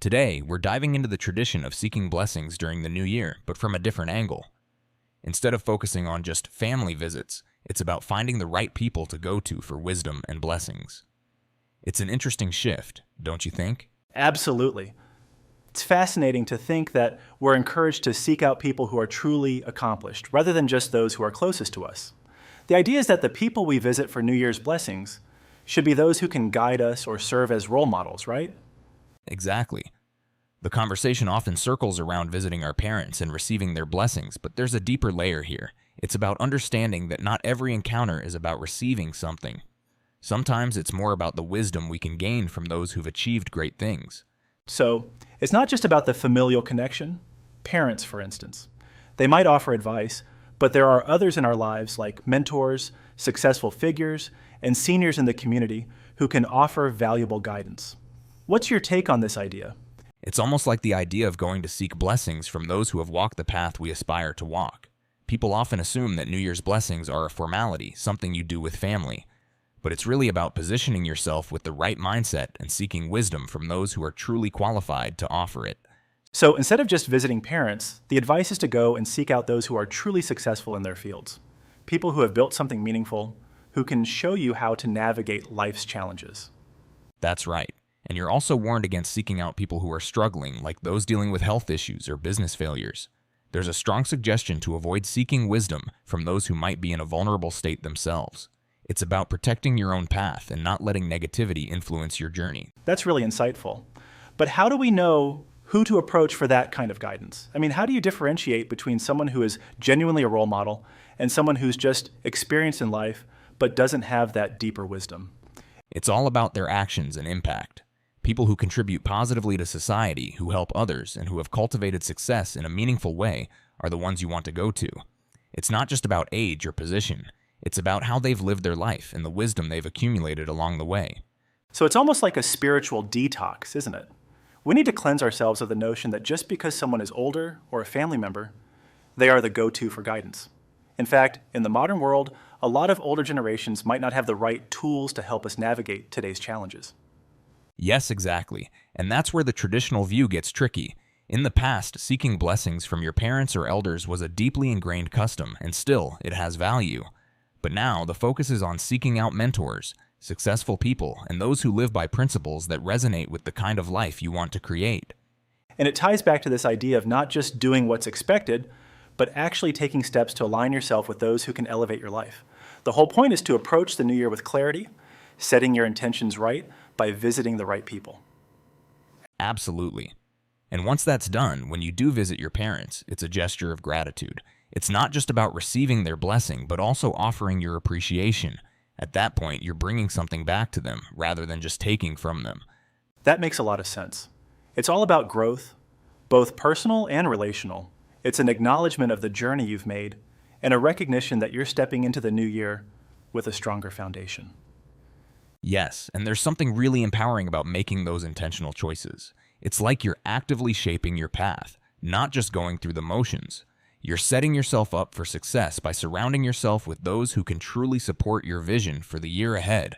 Today, we're diving into the tradition of seeking blessings during the new year, but from a different angle. Instead of focusing on just family visits, it's about finding the right people to go to for wisdom and blessings. It's an interesting shift, don't you think? Absolutely. It's fascinating to think that we're encouraged to seek out people who are truly accomplished, rather than just those who are closest to us. The idea is that the people we visit for New Year's blessings should be those who can guide us or serve as role models, right? Exactly. The conversation often circles around visiting our parents and receiving their blessings, but there's a deeper layer here. It's about understanding that not every encounter is about receiving something. Sometimes it's more about the wisdom we can gain from those who've achieved great things. So, it's not just about the familial connection. Parents, for instance. They might offer advice, but there are others in our lives like mentors, successful figures, and seniors in the community who can offer valuable guidance. What's your take on this idea? It's almost like the idea of going to seek blessings from those who have walked the path we aspire to walk. People often assume that New Year's blessings are a formality, something you do with family. But it's really about positioning yourself with the right mindset and seeking wisdom from those who are truly qualified to offer it. So instead of just visiting parents, the advice is to go and seek out those who are truly successful in their fields. People who have built something meaningful, who can show you how to navigate life's challenges. That's right. And you're also warned against seeking out people who are struggling, like those dealing with health issues or business failures. There's a strong suggestion to avoid seeking wisdom from those who might be in a vulnerable state themselves. It's about protecting your own path and not letting negativity influence your journey. That's really insightful. But how do we know who to approach for that kind of guidance? I mean, how do you differentiate between someone who is genuinely a role model and someone who's just experienced in life but doesn't have that deeper wisdom? It's all about their actions and impact. People who contribute positively to society, who help others, and who have cultivated success in a meaningful way are the ones you want to go to. It's not just about age or position. It's about how they've lived their life and the wisdom they've accumulated along the way. So it's almost like a spiritual detox, isn't it? We need to cleanse ourselves of the notion that just because someone is older or a family member, they are the go-to for guidance. In fact, in the modern world, a lot of older generations might not have the right tools to help us navigate today's challenges. Yes, exactly. And that's where the traditional view gets tricky. In the past, seeking blessings from your parents or elders was a deeply ingrained custom, and still, it has value. But now, the focus is on seeking out mentors, successful people, and those who live by principles that resonate with the kind of life you want to create. And it ties back to this idea of not just doing what's expected, but actually taking steps to align yourself with those who can elevate your life. The whole point is to approach the new year with clarity, setting your intentions right by visiting the right people. Absolutely. And once that's done, when you do visit your parents, it's a gesture of gratitude. It's not just about receiving their blessing, but also offering your appreciation. At that point, you're bringing something back to them, rather than just taking from them. That makes a lot of sense. It's all about growth, both personal and relational. It's an acknowledgement of the journey you've made, and a recognition that you're stepping into the new year with a stronger foundation. Yes, and there's something really empowering about making those intentional choices. It's like you're actively shaping your path, not just going through the motions. You're setting yourself up for success by surrounding yourself with those who can truly support your vision for the year ahead.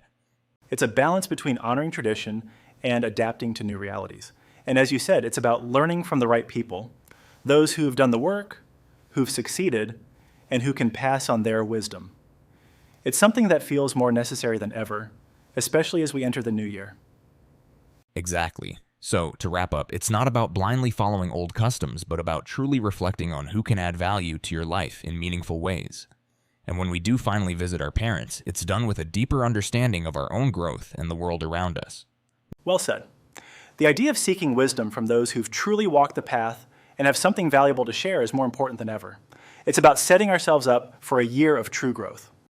It's a balance between honoring tradition and adapting to new realities. And as you said, it's about learning from the right people, those who've done the work, who've succeeded, and who can pass on their wisdom. It's something that feels more necessary than ever, especially as we enter the new year. Exactly. So, to wrap up, it's not about blindly following old customs, but about truly reflecting on who can add value to your life in meaningful ways. And when we do finally visit our parents, it's done with a deeper understanding of our own growth and the world around us. Well said. The idea of seeking wisdom from those who've truly walked the path and have something valuable to share is more important than ever. It's about setting ourselves up for a year of true growth.